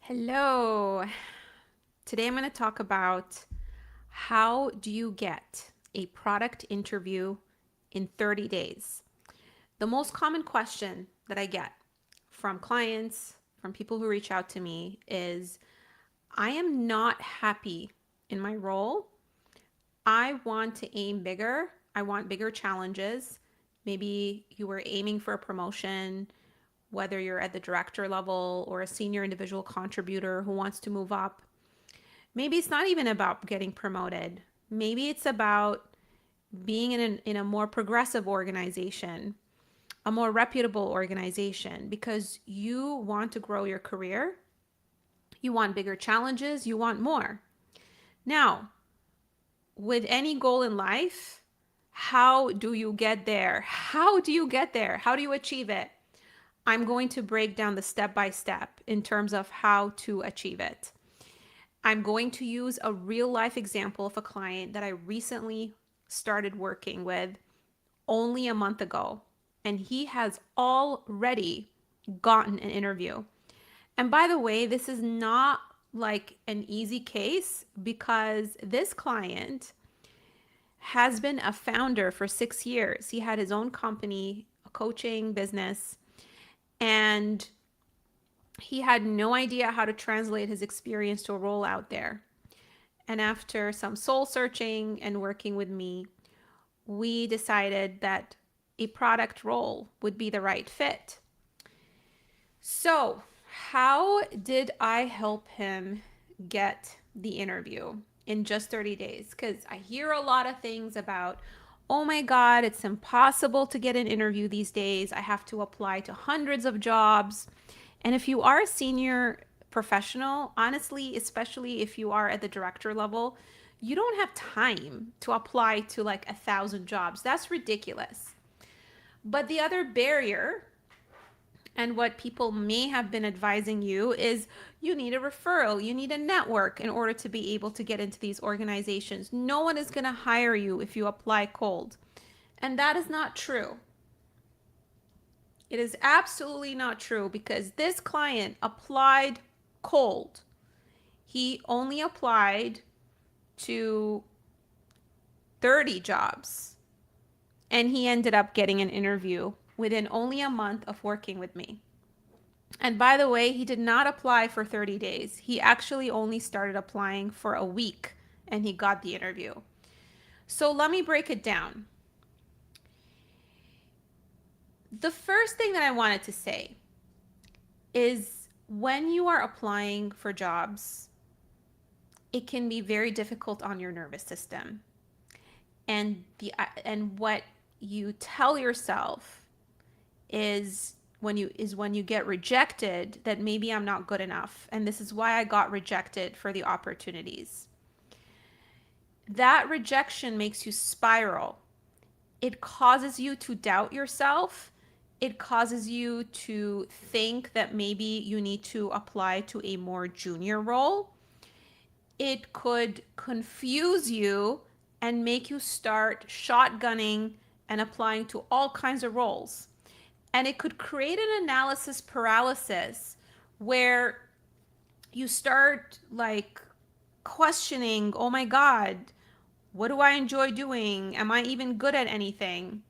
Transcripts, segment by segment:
Hello. Today I'm going to talk about how do you get a product interview in 30 days? The most common question that I get from clients, from people who reach out to me is I am not happy in my role. I want to aim bigger. I want bigger challenges. Maybe you were aiming for a promotion, whether you're at the director level or a senior individual contributor who wants to move up. Maybe it's not even about getting promoted. Maybe it's about being in a more progressive organization, a more reputable organization, because you want to grow your career. You want bigger challenges. You want more. Now, with any goal in life, how do you get there? How do you get there? How do you achieve it? I'm going to break down the step by step in terms of how to achieve it. I'm going to use a real life example of a client that I recently started working with only a month ago, and he has already gotten an interview. And by the way, this is not like an easy case because this client has been a founder for 6 years. He had his own company, a coaching business, and he had no idea how to translate his experience to a role out there. And after some soul searching and working with me, we decided that a product role would be the right fit. So, how did I help him get the interview in just 30 days? Because I hear a lot of things about, oh my God, it's impossible to get an interview these days. I have to apply to hundreds of jobs. And if you are a senior professional, honestly, especially if you are at the director level, you don't have time to apply to like 1,000 jobs. That's ridiculous. But the other barrier, and what people may have been advising you, is you need a referral, you need a network in order to be able to get into these organizations. No one is going to hire you if you apply cold. And that is not true. It is absolutely not true because this client applied cold. He only applied to 30 jobs and he ended up getting an interview within only a month of working with me. And by the way, he did not apply for 30 days. He actually only started applying for a week and he got the interview. So let me break it down. The first thing that I wanted to say is when you are applying for jobs, it can be very difficult on your nervous system. And what you tell yourself is when you get rejected that maybe I'm not good enough, and this is why I got rejected for the opportunities. That rejection makes you spiral. It causes you to doubt yourself. It causes you to think that maybe you need to apply to a more junior role. It could confuse you and make you start shotgunning and applying to all kinds of roles. And it could create an analysis paralysis where you start like questioning, oh my God, what do I enjoy doing? Am I even good at anything?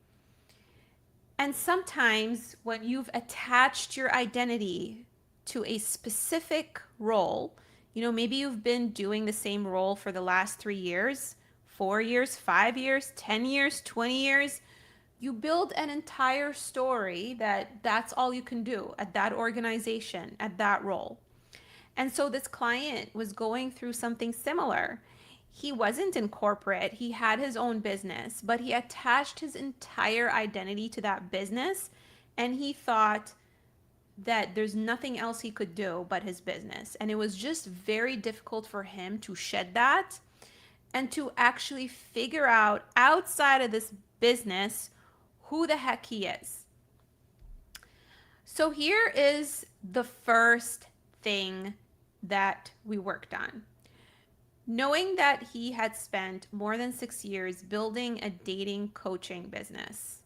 And sometimes when you've attached your identity to a specific role, maybe you've been doing the same role for the last 3 years, 4 years, 5 years, 10 years, 20 years. You build an entire story that that's all you can do at that organization, at that role. And so this client was going through something similar. He wasn't in corporate, he had his own business, but he attached his entire identity to that business and he thought that there's nothing else he could do but his business. And it was just very difficult for him to shed that and to actually figure out outside of this business who the heck he is. So here is the first thing that we worked on. Knowing that he had spent more than 6 years building a dating coaching business.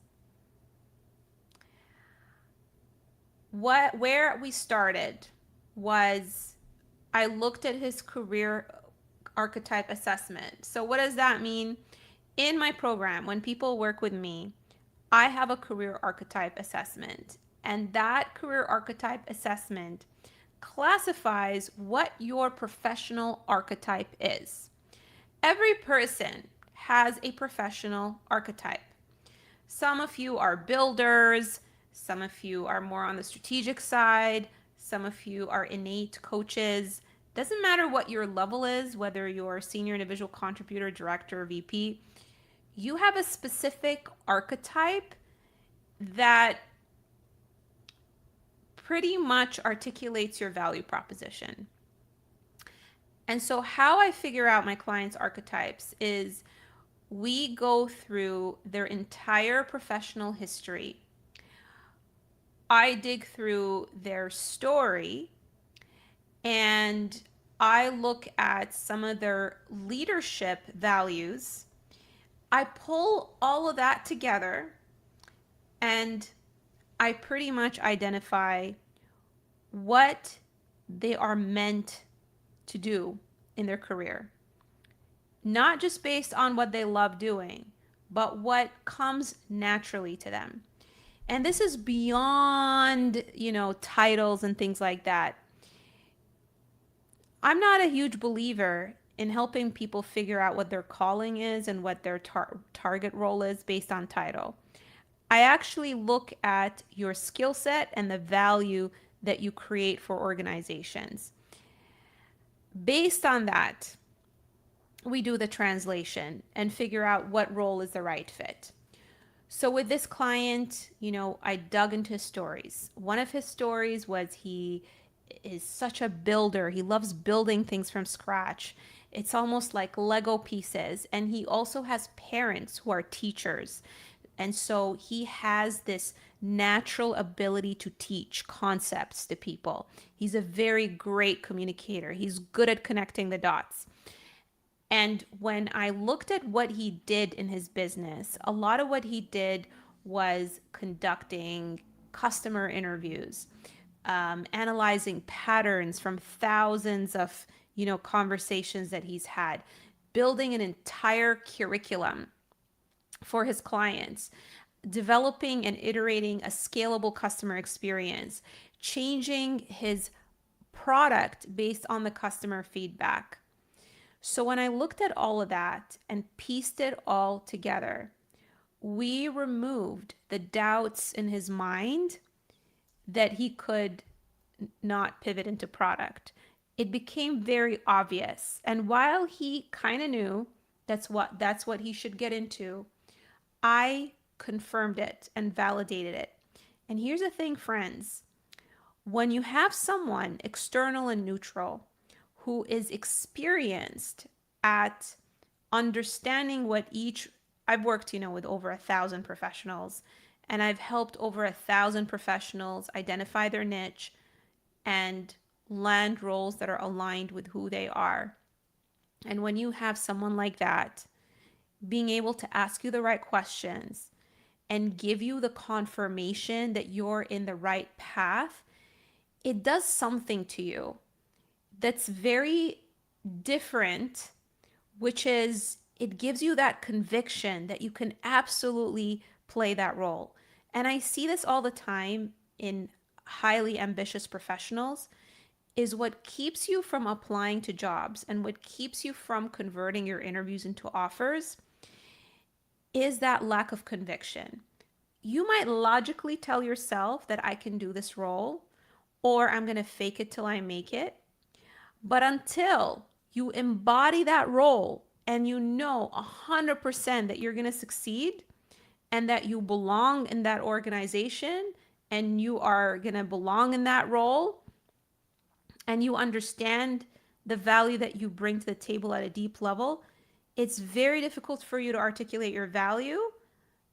Where we started was I looked at his career archetype assessment. So, what does that mean? In my program, when people work with me, I have a career archetype assessment. And that career archetype assessment classifies what your professional archetype is. Every person has a professional archetype. Some of you are builders, some of you are more on the strategic side, some of you are innate coaches. Doesn't matter what your level is, whether you're senior individual contributor, director, VP, you have a specific archetype that pretty much articulates your value proposition. And so, how I figure out my clients' archetypes is we go through their entire professional history. I dig through their story and I look at some of their leadership values. I pull all of that together and I pretty much identify what they are meant to do in their career. Not just based on what they love doing, but what comes naturally to them. And this is beyond, titles and things like that. I'm not a huge believer in helping people figure out what their calling is and what their target role is based on title. I actually look at your skill set and the value that you create for organizations. Based on that, we do the translation and figure out what role is the right fit. So with this client, I dug into his stories. One of his stories was he is such a builder. He loves building things from scratch. It's almost like Lego pieces. And he also has parents who are teachers. And so he has this natural ability to teach concepts to people. He's a very great communicator. He's good at connecting the dots. And when I looked at what he did in his business, a lot of what he did was conducting customer interviews, analyzing patterns from thousands of, conversations that he's had, building an entire curriculum for his clients, developing and iterating a scalable customer experience, changing his product based on the customer feedback. So when I looked at all of that and pieced it all together, we removed the doubts in his mind that he could not pivot into product. It became very obvious. And while he kind of knew that's what he should get into, I confirmed it and validated it. And here's the thing, friends. When you have someone external and neutral who is experienced at understanding what each, I've worked, with over 1,000 professionals, and I've helped over 1,000 professionals identify their niche and land roles that are aligned with who they are. And when you have someone like that, being able to ask you the right questions and give you the confirmation that you're in the right path, it does something to you that's very different, which is it gives you that conviction that you can absolutely play that role. And I see this all the time in highly ambitious professionals is what keeps you from applying to jobs and what keeps you from converting your interviews into offers is that lack of conviction. You might logically tell yourself that I can do this role or I'm going to fake it till I make it. But until you embody that role and you know 100% that you're going to succeed and that you belong in that organization and you are going to belong in that role and you understand the value that you bring to the table at a deep level, it's very difficult for you to articulate your value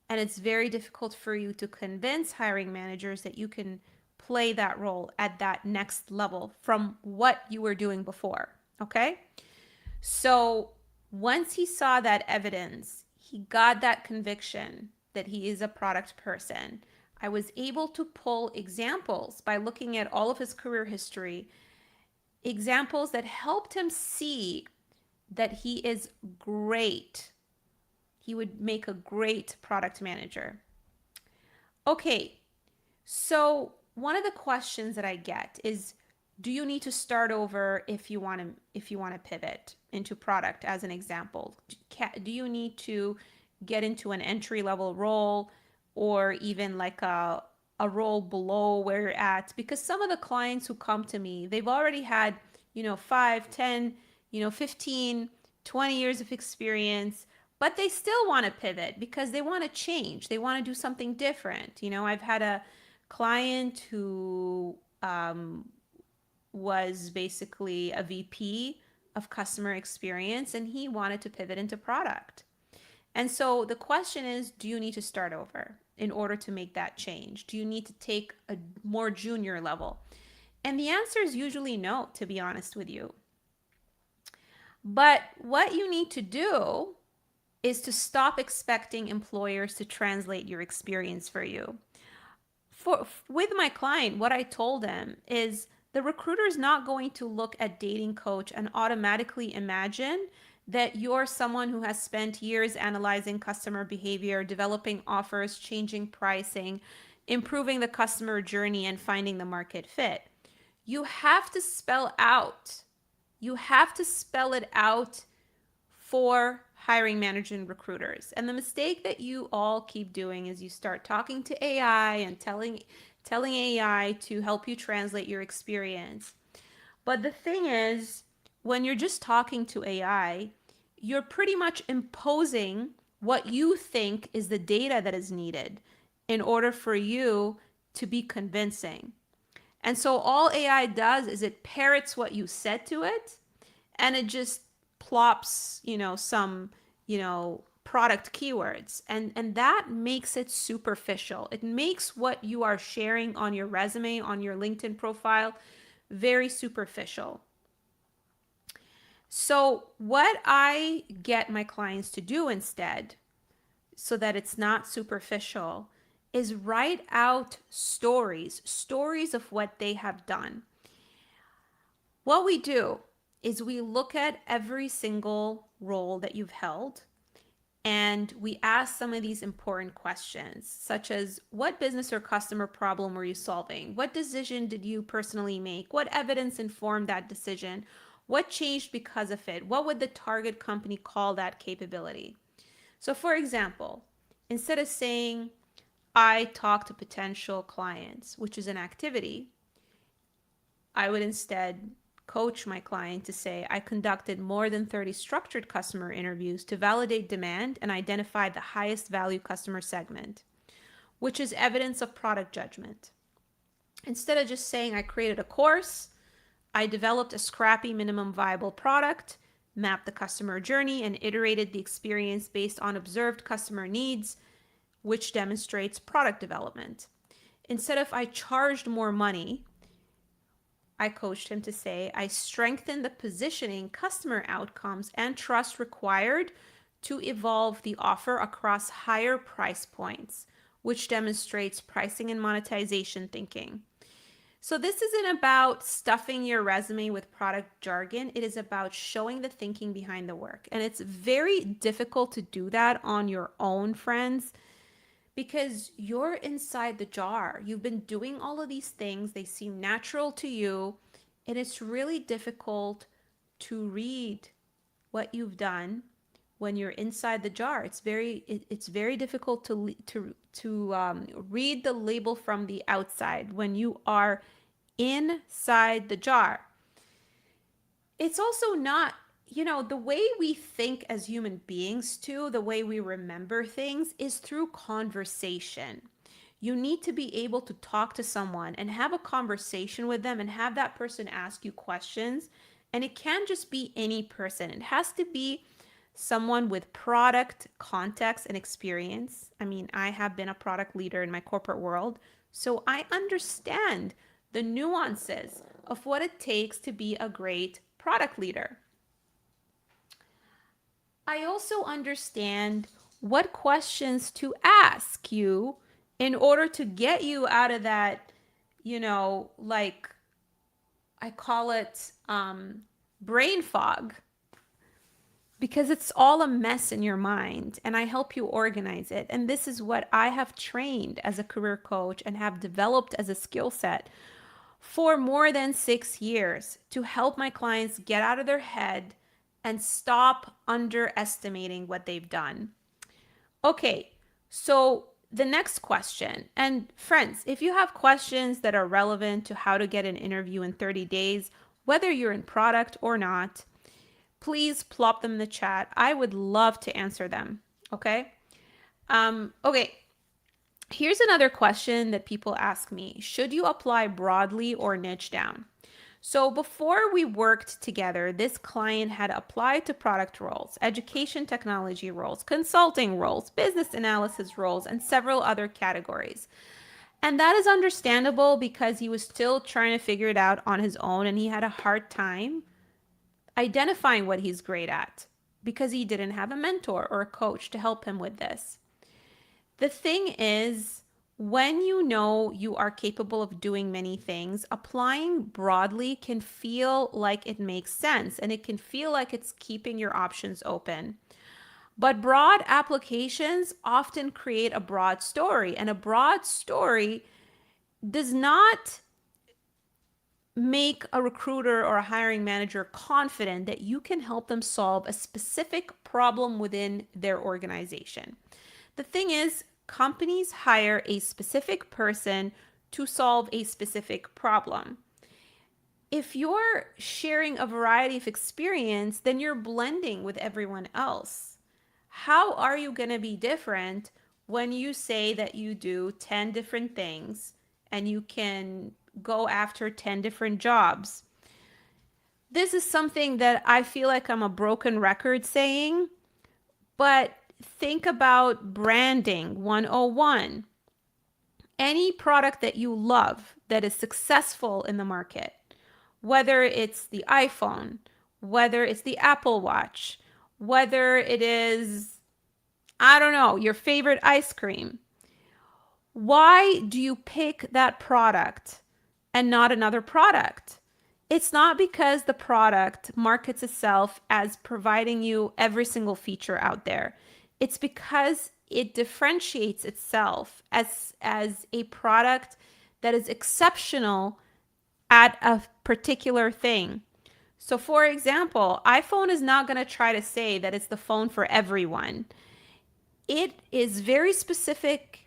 and it's very difficult for you to convince hiring managers that you can play that role at that next level from what you were doing before. Okay. So once he saw that evidence, he got that conviction that he is a product person. I was able to pull examples by looking at all of his career history examples that helped him see that he is great. He would make a great product manager. Okay, so one of the questions that I get is, do you need to start over if you want to pivot into product as an example? Do you need to get into an entry level role, or even like a role below where you're at? Because some of the clients who come to me, they've already had, 5, 10, 15, 20 years of experience, but they still want to pivot because they want to change. They want to do something different. I've had a client who was basically a VP of customer experience, and he wanted to pivot into product. And so the question is, do you need to start over in order to make that change? Do you need to take a more junior level? And the answer is usually no, to be honest with you. But what you need to do is to stop expecting employers to translate your experience for you. With my client, what I told him is the recruiter is not going to look at dating coach and automatically imagine that you're someone who has spent years analyzing customer behavior, developing offers, changing pricing, improving the customer journey, and finding the market fit. You have to spell out. You have to spell it out for hiring managers and recruiters. And the mistake that you all keep doing is you start talking to AI and telling AI to help you translate your experience. But the thing is, when you're just talking to AI, you're pretty much imposing what you think is the data that is needed in order for you to be convincing. And so all AI does is it parrots what you said to it, and it just plops, some, product keywords. And that makes it superficial. It makes what you are sharing on your resume, on your LinkedIn profile, very superficial. So what I get my clients to do instead, so that it's not superficial, is write out stories of what they have done. What we do is we look at every single role that you've held, and we ask some of these important questions, such as, what business or customer problem were you solving? What decision did you personally make? What evidence informed that decision? What changed because of it? What would the target company call that capability? So for example, instead of saying, I talk to potential clients, which is an activity, I would instead coach my client to say, I conducted more than 30 structured customer interviews to validate demand and identify the highest value customer segment, which is evidence of product judgment. Instead of just saying, I created a course, I developed a scrappy minimum viable product, mapped the customer journey, and iterated the experience based on observed customer needs, which demonstrates product development. Instead of, I charged more money, I coached him to say, I strengthened the positioning, customer outcomes, and trust required to evolve the offer across higher price points, which demonstrates pricing and monetization thinking. So this isn't about stuffing your resume with product jargon. It is about showing the thinking behind the work. And it's very difficult to do that on your own, friends, because you're inside the jar. You've been doing all of these things. They seem natural to you. And it's really difficult to read what you've done when you're inside the jar. It's very difficult to read the label from the outside when you are inside the jar. It's also not, the way we think as human beings too, the way we remember things is through conversation. You need to be able to talk to someone and have a conversation with them and have that person ask you questions. And it can't just be any person. It has to be someone with product context and experience. I mean, I have been a product leader in my corporate world, so I understand the nuances of what it takes to be a great product leader. I also understand what questions to ask you in order to get you out of that, like I call it brain fog, because it's all a mess in your mind, and I help you organize it. And this is what I have trained as a career coach and have developed as a skill set for more than 6 years to help my clients get out of their head and stop underestimating what they've done. Okay, so the next question, and friends, if you have questions that are relevant to how to get an interview in 30 days, whether you're in product or not, please plop them in the chat. I would love to answer them. Okay. Okay. Here's another question that people ask me. Should you apply broadly or niche down? So before we worked together, this client had applied to product roles, education technology roles, consulting roles, business analysis roles, and several other categories. And that is understandable because he was still trying to figure it out on his own, and he had a hard time identifying what he's great at because he didn't have a mentor or a coach to help him with this. The thing is, when you know you are capable of doing many things, applying broadly can feel like it makes sense and it can feel like it's keeping your options open. But broad applications often create a broad story, and a broad story does not make a recruiter or a hiring manager confident that you can help them solve a specific problem within their organization. The thing is, companies hire a specific person to solve a specific problem. If you're sharing a variety of experience, then you're blending with everyone else. How are you going to be different when you say that you do 10 different things and you can go after 10 different jobs? This is something that I feel like I'm a broken record saying, but think about branding 101. Any product that you love that is successful in the market, whether it's the iPhone, whether it's the Apple Watch, whether it is, I don't know, your favorite ice cream, why do you pick that product and not another product? It's not because the product markets itself as providing you every single feature out there. It's because it differentiates itself as a product that is exceptional at a particular thing. So for example, iPhone is not going to try to say that it's the phone for everyone. It is very specific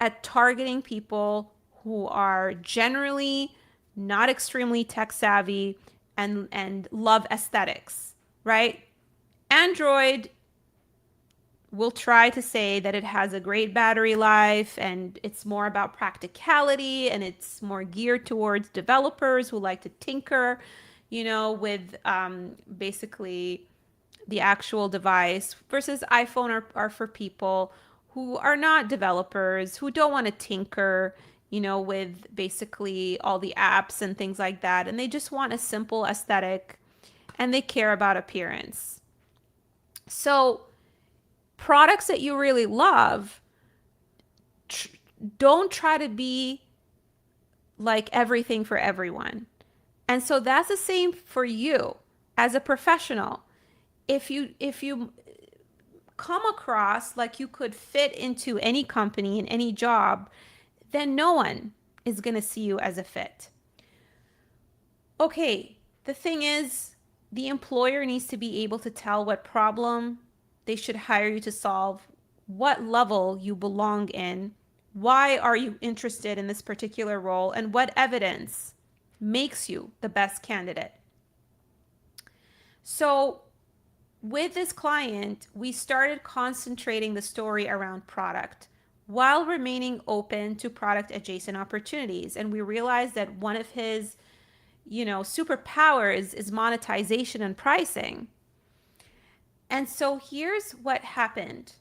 at targeting people who are generally not extremely tech savvy and love aesthetics, right? Android will try to say that it has a great battery life and it's more about practicality and it's more geared towards developers who like to tinker, with basically the actual device, versus iPhone are for people who are not developers, who don't want to tinker, with basically all the apps and things like that. And they just want a simple aesthetic and they care about appearance. So products that you really love, don't try to be like everything for everyone. And so that's the same for you as a professional. If you come across like you could fit into any company in any job, then no one is going to see you as a fit. Okay, the thing is, the employer needs to be able to tell what problem they should hire you to solve, what level you belong in, why are you interested in this particular role, and what evidence makes you the best candidate. So with this client, we started concentrating the story around product while remaining open to product adjacent opportunities. And we realized that one of his, superpowers is monetization and pricing. And so here's what happened.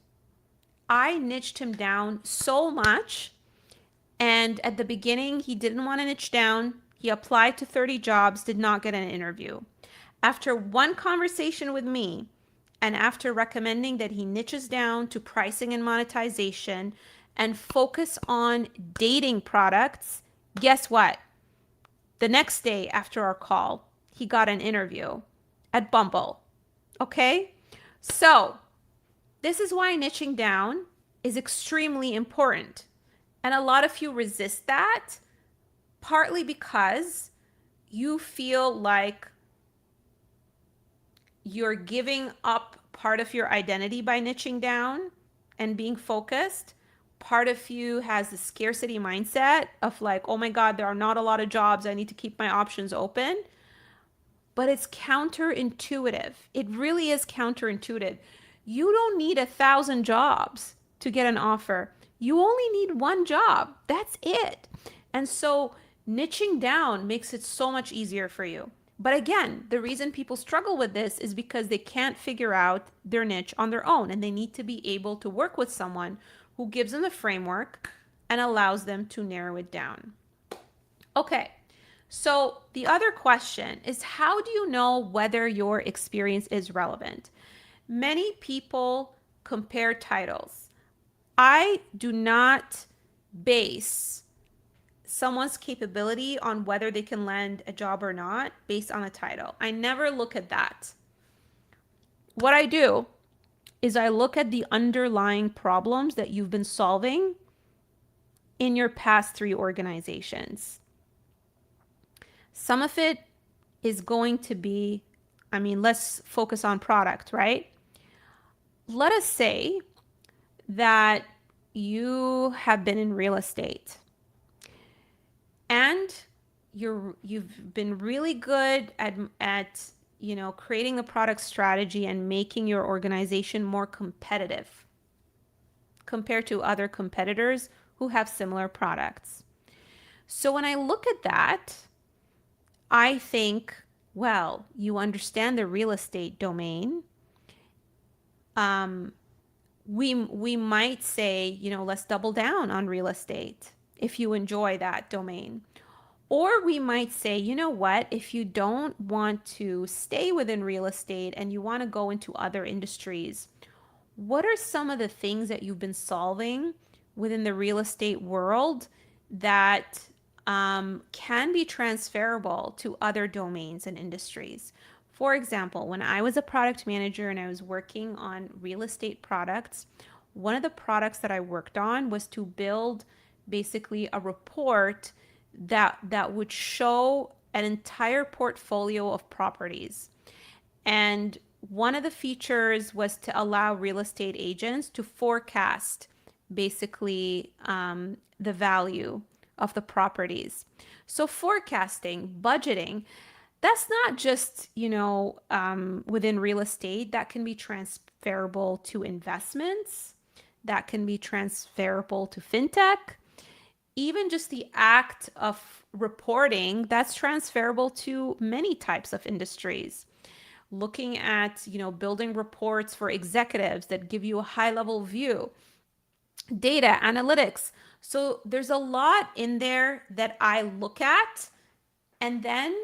I niched him down so much. And at the beginning, he didn't want to niche down. He applied to 30 jobs, did not get an interview. After one conversation with me, and after recommending that he niches down to pricing and monetization and focus on dating products, guess what? The next day after our call, he got an interview at Bumble. Okay? So, this is why niching down is extremely important. And a lot of you resist that, partly because you feel like you're giving up part of your identity by niching down and being focused. Part of you has the scarcity mindset of like, oh my God, there are not a lot of jobs. I need to keep my options open. But it's counterintuitive. It really is counterintuitive. You don't need 1,000 jobs to get an offer. You only need one job. That's it. And so niching down makes it so much easier for you. But again, the reason people struggle with this is because they can't figure out their niche on their own, and they need to be able to work with someone who gives them the framework and allows them to narrow it down. Okay, so the other question is, how do you know whether your experience is relevant? Many people compare titles. I do not base someone's capability on whether they can land a job or not based on a title. I never look at that. What I do is I look at the underlying problems that you've been solving in your past 3 organizations. Some of it is going to be, let's focus on product, right? Let us say that you have been in real estate and you've been really good at creating a product strategy and making your organization more competitive compared to other competitors who have similar products. So when I look at that, I think, well, you understand the real estate domain. We might say, let's double down on real estate if you enjoy that domain. Or we might say, you know what, if you don't want to stay within real estate and you want to go into other industries, what are some of the things that you've been solving within the real estate world that can be transferable to other domains and industries? For example, when I was a product manager and I was working on real estate products, one of the products that I worked on was to build basically a report that would show an entire portfolio of properties. And one of the features was to allow real estate agents to forecast basically the value of the properties. So forecasting, budgeting, that's not just, within real estate. That can be transferable to investments. That can be transferable to fintech. Even just the act of reporting, that's transferable to many types of industries. Looking at, building reports for executives that give you a high level view, data analytics. So there's a lot in there that I look at, and then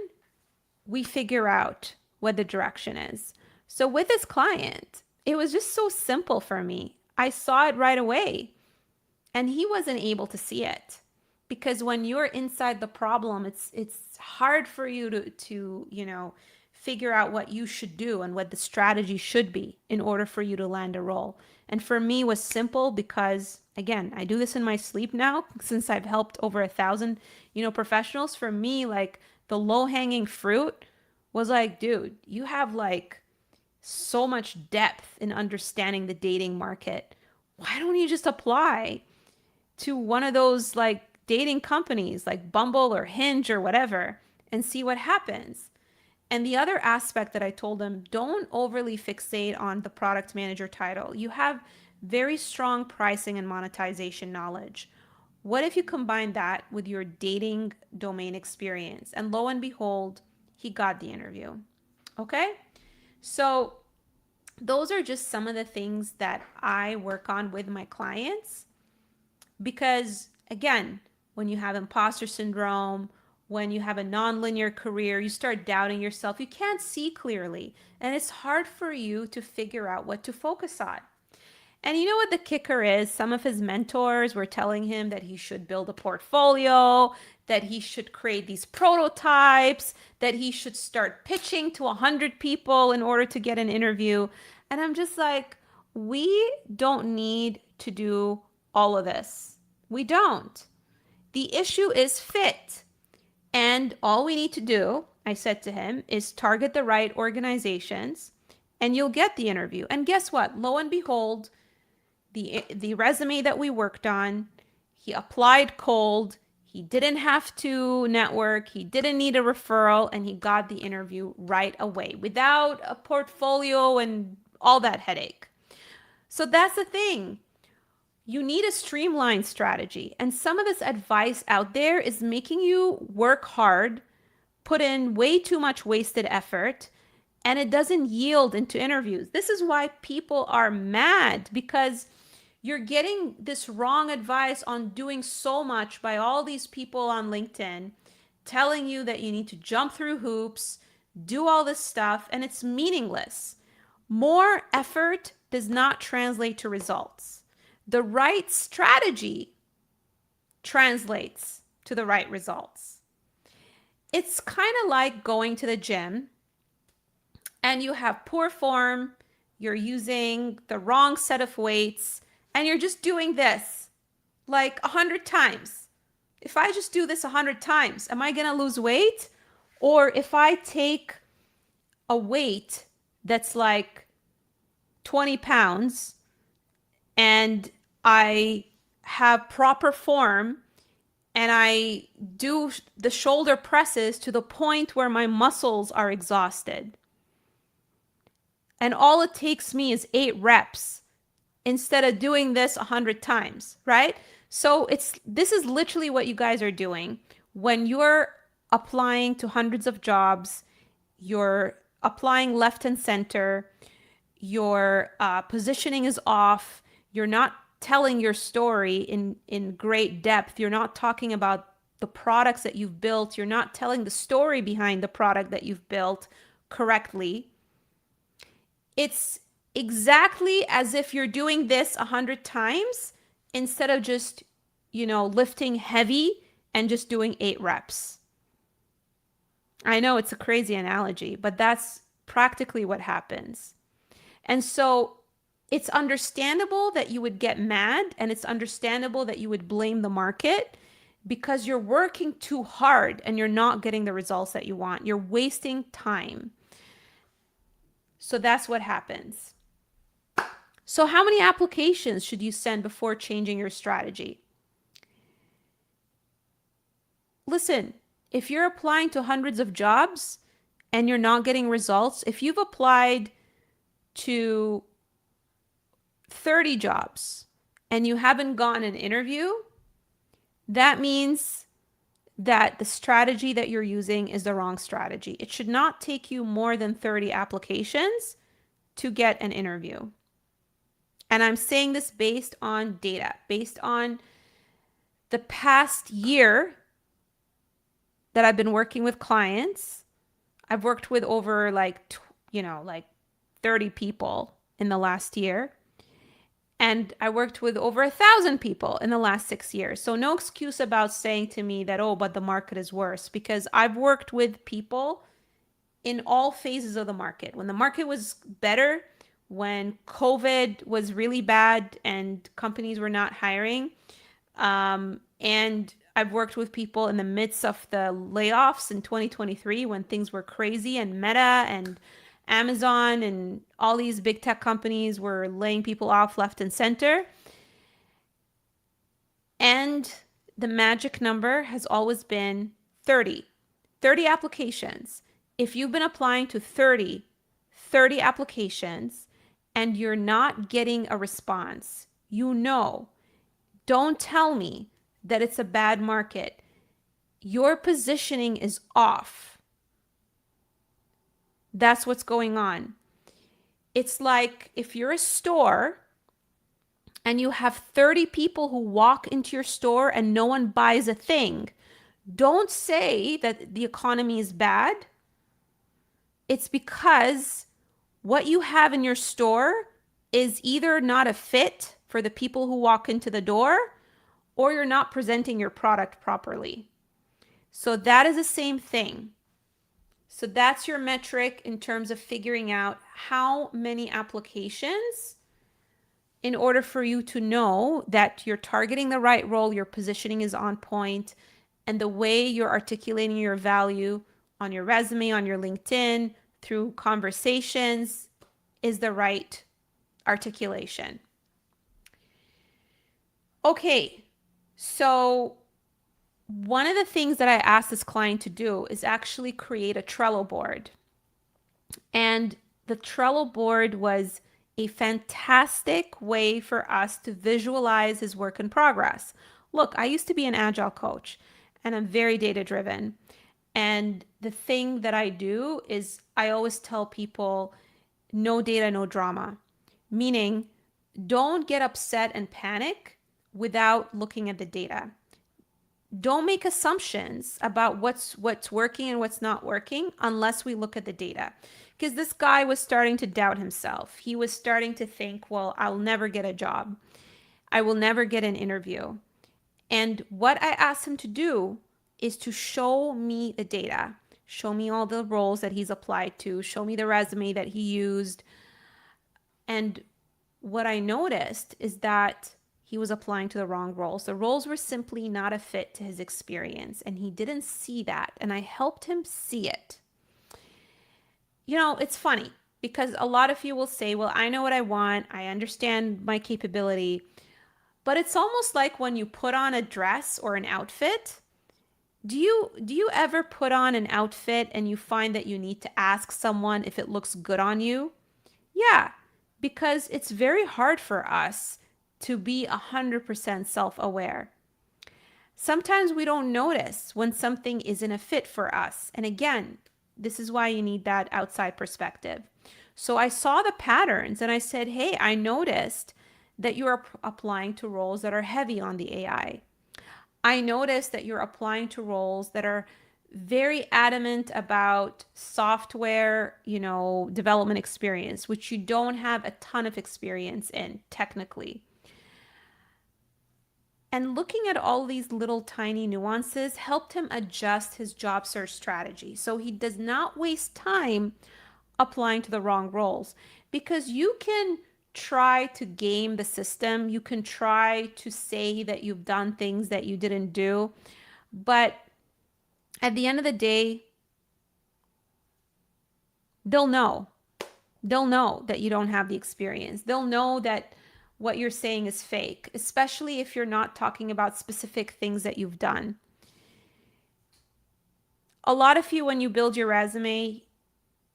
we figure out what the direction is. So with this client, it was just so simple for me. I saw it right away, and he wasn't able to see it. Because when you're inside the problem, it's hard for you to figure out what you should do and what the strategy should be in order for you to land a role. And for me, it was simple because, again, I do this in my sleep now since I've helped over 1,000 professionals. For me, like, the low-hanging fruit was like, dude, you have like so much depth in understanding the dating market. Why don't you just apply to one of those like dating companies like Bumble or Hinge or whatever and see what happens? And the other aspect that I told them, don't overly fixate on the product manager title. You have very strong pricing and monetization knowledge. What if you combine that with your dating domain experience? And lo and behold, he got the interview. Okay? So those are just some of the things that I work on with my clients. Because again, when you have imposter syndrome, when you have a nonlinear career, you start doubting yourself. You can't see clearly. And it's hard for you to figure out what to focus on. And you know what the kicker is? Some of his mentors were telling him that he should build a portfolio, that he should create these prototypes, that he should start pitching to 100 people in order to get an interview. And I'm just like, we don't need to do all of this. We don't. The issue is fit. And all we need to do, I said to him, is target the right organizations and you'll get the interview. And guess what? Lo and behold, the resume that we worked on, he applied cold. He didn't have to network. He didn't need a referral, and he got the interview right away without a portfolio and all that headache. So that's the thing. You need a streamlined strategy. And some of this advice out there is making you work hard, put in way too much wasted effort, and it doesn't yield into interviews. This is why people are mad, because you're getting this wrong advice on doing so much by all these people on LinkedIn telling you that you need to jump through hoops, do all this stuff, and it's meaningless. More effort does not translate to results. The right strategy translates to the right results. It's kind of like going to the gym and you have poor form, you're using the wrong set of weights, and you're just doing this like 100 times. If I just do this 100 times, am I going to lose weight? Or if I take a weight that's like 20 pounds and I have proper form and I do the shoulder presses to the point where my muscles are exhausted, and all it takes me is 8 reps instead of doing this 100 times, right? So this is literally what you guys are doing when you're applying to hundreds of jobs. You're applying left and center. Your positioning is off. You're not telling your story in great depth. You're not talking about the products that you've built. You're not telling the story behind the product that you've built correctly. It's exactly as if you're doing this 100 times instead of just, lifting heavy and just doing 8 reps. I know it's a crazy analogy, but that's practically what happens. And so it's understandable that you would get mad, and it's understandable that you would blame the market because you're working too hard and you're not getting the results that you want. You're wasting time. So that's what happens. So how many applications should you send before changing your strategy? Listen, if you're applying to hundreds of jobs and you're not getting results, if you've applied to 30 jobs and you haven't gotten an interview, that means that the strategy that you're using is the wrong strategy. It should not take you more than 30 applications to get an interview. And I'm saying this based on data, based on the past year that I've been working with clients. I've worked with over like 30 people in the last year. And I worked with over 1,000 people in the last 6 years. So no excuse about saying to me that, oh, but the market is worse, because I've worked with people in all phases of the market. When the market was better, when COVID was really bad and companies were not hiring. And I've worked with people in the midst of the layoffs in 2023 when things were crazy, and Meta and Amazon and all these big tech companies were laying people off left and center. And the magic number has always been 30 applications. If you've been applying to 30 applications and you're not getting a response, don't tell me that it's a bad market. Your positioning is off. That's what's going on. It's like if you're a store and you have 30 people who walk into your store and no one buys a thing, don't say that the economy is bad. It's because what you have in your store is either not a fit for the people who walk into the door, or you're not presenting your product properly. So that is the same thing. So that's your metric in terms of figuring out how many applications in order for you to know that you're targeting the right role, your positioning is on point, and the way you're articulating your value on your resume, on your LinkedIn, through conversations is the right articulation. Okay, so one of the things that I asked this client to do is actually create a Trello board. And the Trello board was a fantastic way for us to visualize his work in progress. Look, I used to be an agile coach and I'm very data driven. And the thing that I do is I always tell people no data, no drama, meaning don't get upset and panic without looking at the data. Don't make assumptions about what's working and what's not working unless we look at the data. Because this guy was starting to doubt himself. He was starting to think, well, I'll never get a job. I will never get an interview. And what I asked him to do is to show me the data, show me all the roles that he's applied to, show me the resume that he used. And what I noticed is that he was applying to the wrong roles. The roles were simply not a fit to his experience, and he didn't see that. And I helped him see it. You know, it's funny because a lot of you will say, well, I know what I want. I understand my capability. But it's almost like when you put on a dress or an outfit. Do you ever put on an outfit and you find that you need to ask someone if it looks good on you? Yeah, because it's very hard for us to be 100% self-aware. Sometimes we don't notice when something isn't a fit for us. And again, this is why you need that outside perspective. So I saw the patterns and I said, hey, I noticed that you're applying to roles that are heavy on the AI. I noticed that you're applying to roles that are very adamant about software, development experience, which you don't have a ton of experience in technically. And looking at all these little tiny nuances helped him adjust his job search strategy so he does not waste time applying to the wrong roles. Because you can try to game the system, you can try to say that you've done things that you didn't do, but at the end of the day, they'll know. They'll know that you don't have the experience. They'll know that what you're saying is fake, especially if you're not talking about specific things that you've done. A lot of you, when you build your resume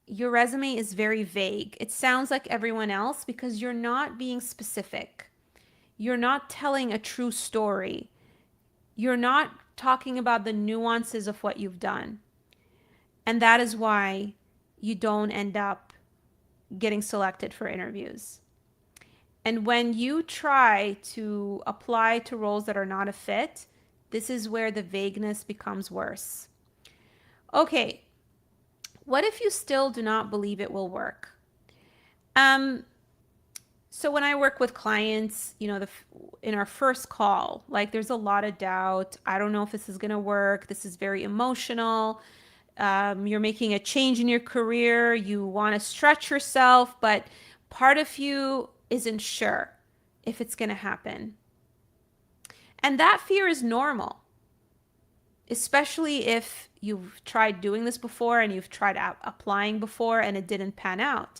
is very vague. It sounds like everyone else because you're not being specific. You're not telling a true story. You're not talking about the nuances of what you've done. And that is why you don't end up getting selected for interviews. And when you try to apply to roles that are not a fit, this is where the vagueness becomes worse. Okay, what if you still do not believe it will work? So when I work with clients, in our first call, like there's a lot of doubt. I don't know if this is going to work. This is very emotional. You're making a change in your career. You want to stretch yourself, but part of you isn't sure if it's going to happen. And that fear is normal, especially if you've tried doing this before and you've tried applying before and it didn't pan out.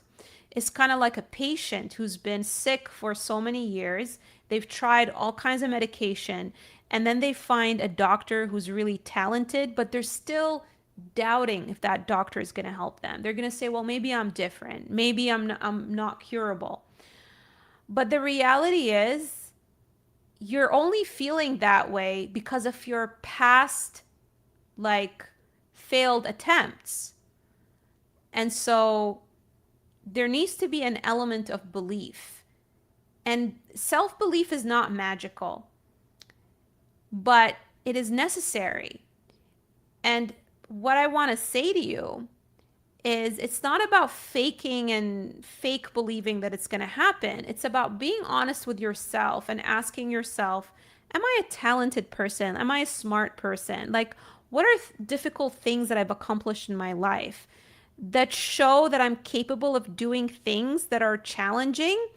It's kind of like a patient who's been sick for so many years. They've tried all kinds of medication and then they find a doctor who's really talented, but they're still doubting if that doctor is going to help them. They're going to say, well, maybe I'm different. Maybe I'm not curable. But the reality is you're only feeling that way because of your past, failed attempts. And so there needs to be an element of belief. And self-belief is not magical, but it is necessary. And what I want to say to you is it's not about faking and fake believing that it's going to happen. It's about being honest with yourself and asking yourself, am I a talented person? Am I a smart person? Like, what are difficult things that I've accomplished in my life that show that I'm capable of doing things that are challenging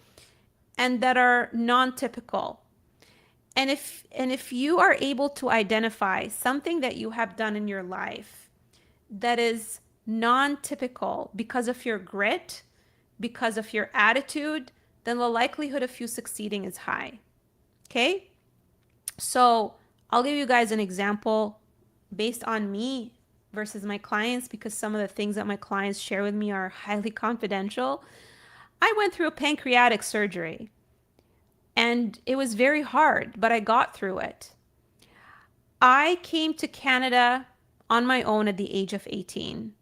and that are non-typical? And if you are able to identify something that you have done in your life that is non-typical because of your grit, because of your attitude, then the likelihood of you succeeding is high. Okay? So I'll give you guys an example based on me versus my clients, because some of the things that my clients share with me are highly confidential. I went through a pancreatic surgery and it was very hard, but I got through it. I came to Canada on my own at the age of 18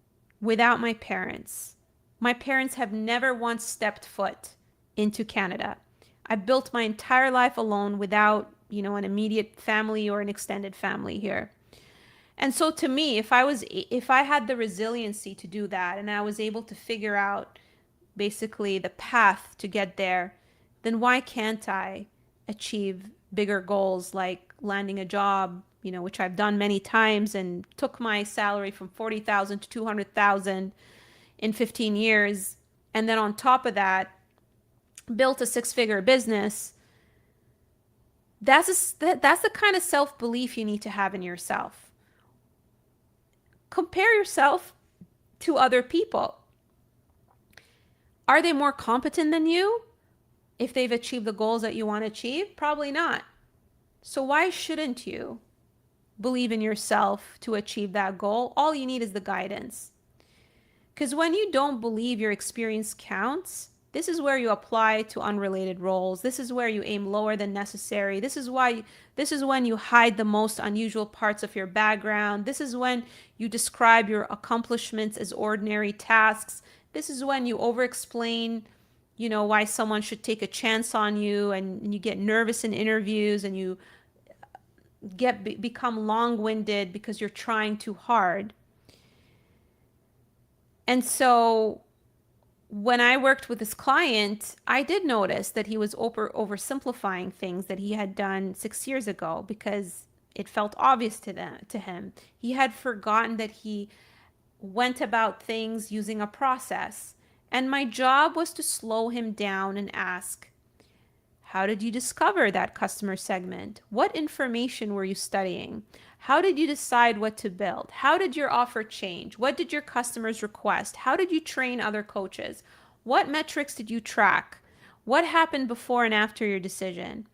without my parents. My parents have never once stepped foot into Canada. I built my entire life alone without, an immediate family or an extended family here. And so to me, if I had the resiliency to do that and I was able to figure out basically the path to get there, then why can't I achieve bigger goals like landing a job, which I've done many times and took my salary from 40,000 to 200,000 in 15 years. And then on top of that, built a six-figure business. That's the kind of self-belief you need to have in yourself. Compare yourself to other people. Are they more competent than you? If they've achieved the goals that you want to achieve? Probably not. So why shouldn't you believe in yourself to achieve that goal? All you need is the guidance. Because when you don't believe your experience counts, this is where you apply to unrelated roles. This is where you aim lower than necessary. This is when you hide the most unusual parts of your background. This is when you describe your accomplishments as ordinary tasks. This is when you over-explain, why someone should take a chance on you, and you get nervous in interviews and you become long-winded because you're trying too hard. And so when I worked with this client, I did notice that he was oversimplifying things that he had done 6 years ago because it felt obvious to him. He had forgotten that he went about things using a process. And my job was to slow him down and ask, how did you discover that customer segment? What information were you studying? How did you decide what to build? How did your offer change? What did your customers request? How did you train other coaches? What metrics did you track? What happened before and after your decision?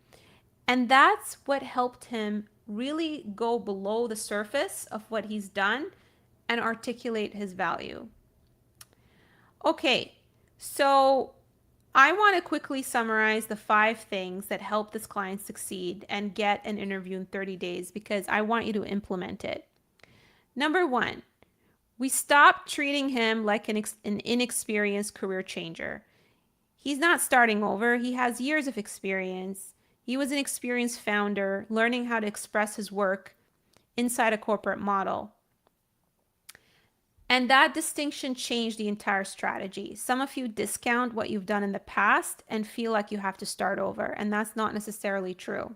And that's what helped him really go below the surface of what he's done and articulate his value. Okay, so I want to quickly summarize the 5 things that help this client succeed and get an interview in 30 days because I want you to implement it. Number 1, we stopped treating him like an inexperienced career changer. He's not starting over. He has years of experience. He was an experienced founder, learning how to express his work inside a corporate model. And that distinction changed the entire strategy. Some of you discount what you've done in the past and feel like you have to start over, and that's not necessarily true.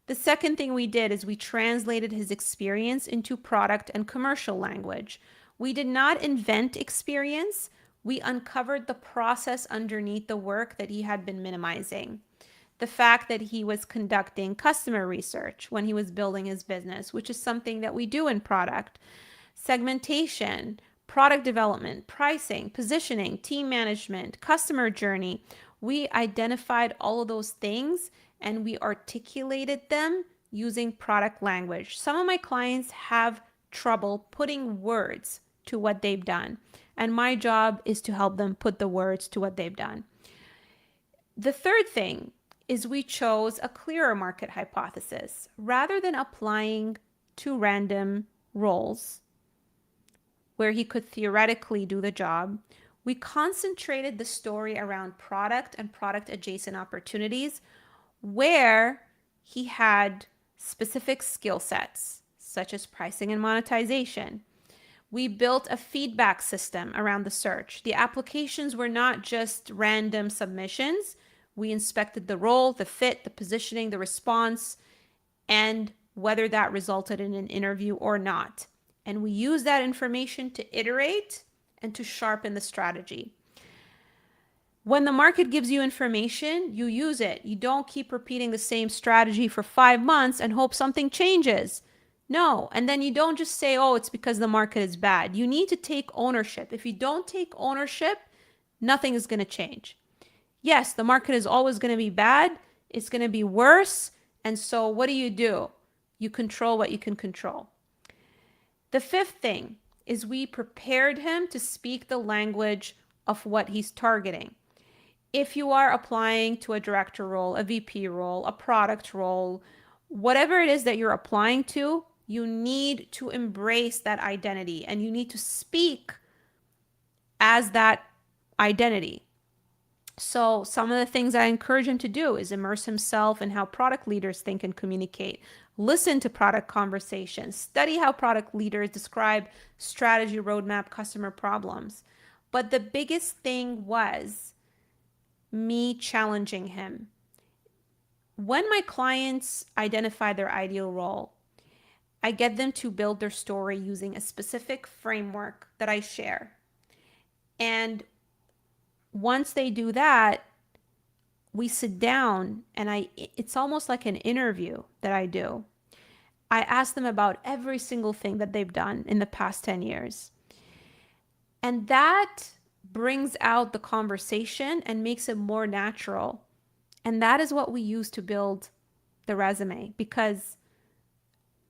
The second thing we did is we translated his experience into product and commercial language. We did not invent experience. We uncovered the process underneath the work that he had been minimizing. The fact that he was conducting customer research when he was building his business, which is something that we do in product. Segmentation, product development, pricing, positioning, team management, customer journey. We identified all of those things and we articulated them using product language. Some of my clients have trouble putting words to what they've done, and my job is to help them put the words to what they've done. The third thing is we chose a clearer market hypothesis rather than applying to random roles where he could theoretically do the job. We concentrated the story around product and product adjacent opportunities where he had specific skill sets, such as pricing and monetization. We built a feedback system around the search. The applications were not just random submissions. We inspected the role, the fit, the positioning, the response, and whether that resulted in an interview or not. And we use that information to iterate and to sharpen the strategy. When the market gives you information, you use it. You don't keep repeating the same strategy for 5 months and hope something changes. No. And then you don't just say, oh, it's because the market is bad. You need to take ownership. If you don't take ownership, nothing is going to change. Yes, the market is always going to be bad. It's going to be worse. And so what do? You control what you can control. The fifth thing is we prepared him to speak the language of what he's targeting. If you are applying to a director role, a VP role, a product role, whatever it is that you're applying to, you need to embrace that identity and you need to speak as that identity. So some of the things I encourage him to do is immerse himself in how product leaders think and communicate. Listen to product conversations. Study how product leaders describe strategy, roadmap, customer problems. But the biggest thing was me challenging him. When my clients identify their ideal role, I get them to build their story using a specific framework that I share. And once they do that, we sit down and it's almost like an interview that I do. I ask them about every single thing that they've done in the past 10 years. And that brings out the conversation and makes it more natural. And that is what we use to build the resume, because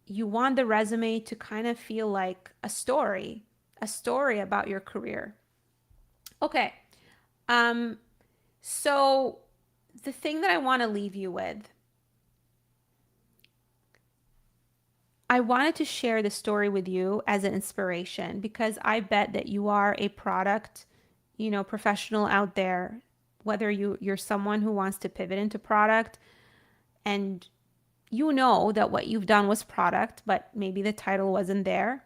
you want the resume to kind of feel like a story about your career. Okay. So the thing that I want to leave you with, I wanted to share the story with you as an inspiration, because I bet that you are a product, professional out there, whether you're someone who wants to pivot into product and you know that what you've done was product, but maybe the title wasn't there,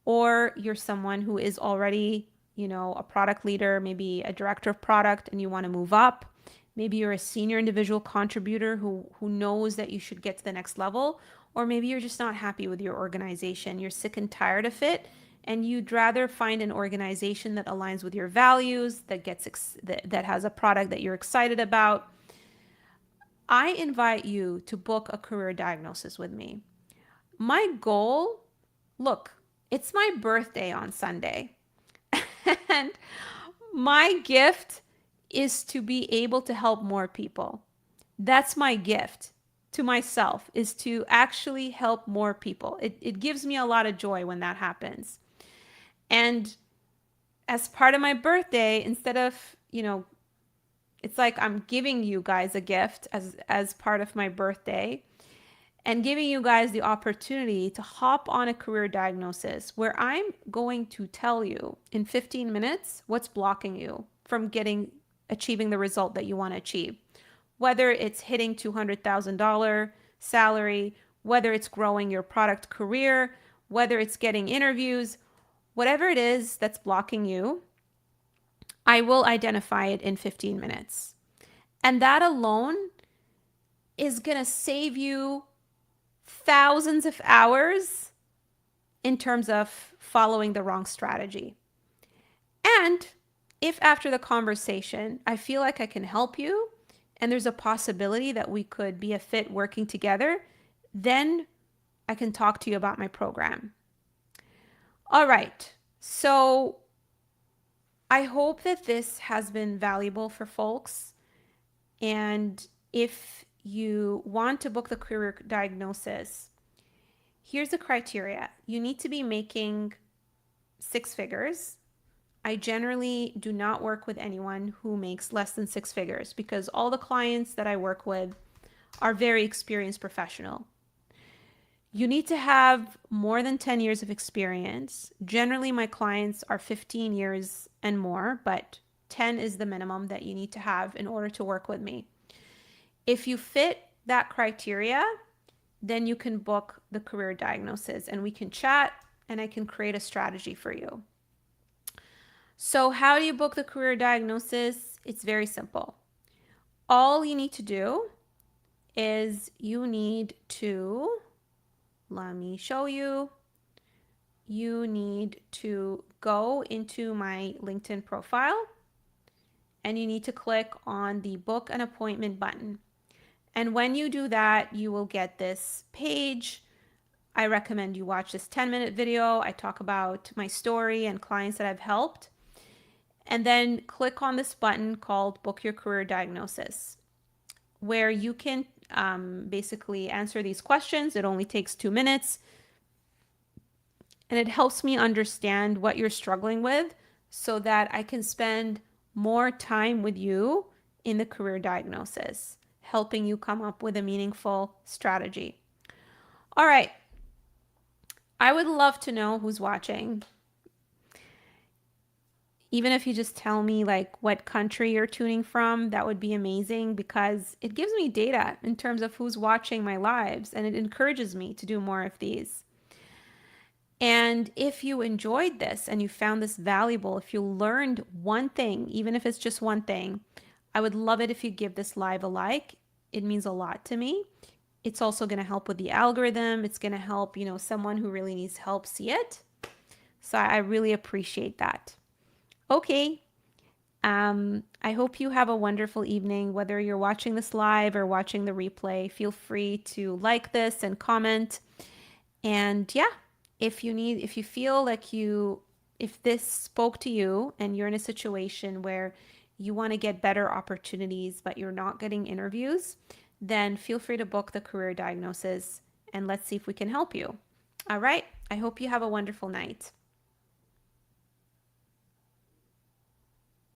or you're someone who is already, a product leader, maybe a director of product, and you want to move up. Maybe you're a senior individual contributor who knows that you should get to the next level, or maybe you're just not happy with your organization. You're sick and tired of it, and you'd rather find an organization that aligns with your values, that has a product that you're excited about. I invite you to book a career diagnosis with me. My goal, look, it's my birthday on Sunday. And my gift is to be able to help more people. That's my gift to myself, is to actually help more people. It gives me a lot of joy when that happens. And as part of my birthday, instead of, it's like I'm giving you guys a gift as part of my birthday, and giving you guys the opportunity to hop on a career diagnosis where I'm going to tell you in 15 minutes what's blocking you from achieving the result that you want to achieve. Whether it's hitting $200,000 salary, whether it's growing your product career, whether it's getting interviews, whatever it is that's blocking you, I will identify it in 15 minutes. And that alone is going to save you thousands of hours in terms of following the wrong strategy. And if after the conversation, I feel like I can help you and there's a possibility that we could be a fit working together, then I can talk to you about my program. All right. So I hope that this has been valuable for folks. And if you want to book the career diagnosis, here's the criteria. You need to be making 6 figures. I generally do not work with anyone who makes less than 6 figures, because all the clients that I work with are very experienced professional. You need to have more than 10 years of experience. Generally, my clients are 15 years and more, but 10 is the minimum that you need to have in order to work with me. If you fit that criteria, then you can book the career diagnosis and we can chat and I can create a strategy for you. So, how do you book the career diagnosis? It's very simple. All you need to do is you need to, let me show you. You need to go into my LinkedIn profile and you need to click on the book an appointment button. And when you do that, you will get this page. I recommend you watch this 10-minute video. I talk about my story and clients that I've helped. And then click on this button called Book Your Career Diagnosis, where you can basically answer these questions. It only takes 2 minutes. And it helps me understand what you're struggling with so that I can spend more time with you in the career diagnosis, helping you come up with a meaningful strategy. All right. I would love to know who's watching. Even if you just tell me like what country you're tuning from, that would be amazing because it gives me data in terms of who's watching my lives and it encourages me to do more of these. And if you enjoyed this and you found this valuable, if you learned one thing, even if it's just one thing, I would love it if you give this live a like. It means a lot to me. It's also going to help with the algorithm. It's going to help, someone who really needs help see it. So I really appreciate that. Okay. I hope you have a wonderful evening. Whether you're watching this live or watching the replay, feel free to like this and comment. And yeah, if you feel like if this spoke to you and you're in a situation where you want to get better opportunities, but you're not getting interviews, then feel free to book the career diagnosis and let's see if we can help you. All right. I hope you have a wonderful night.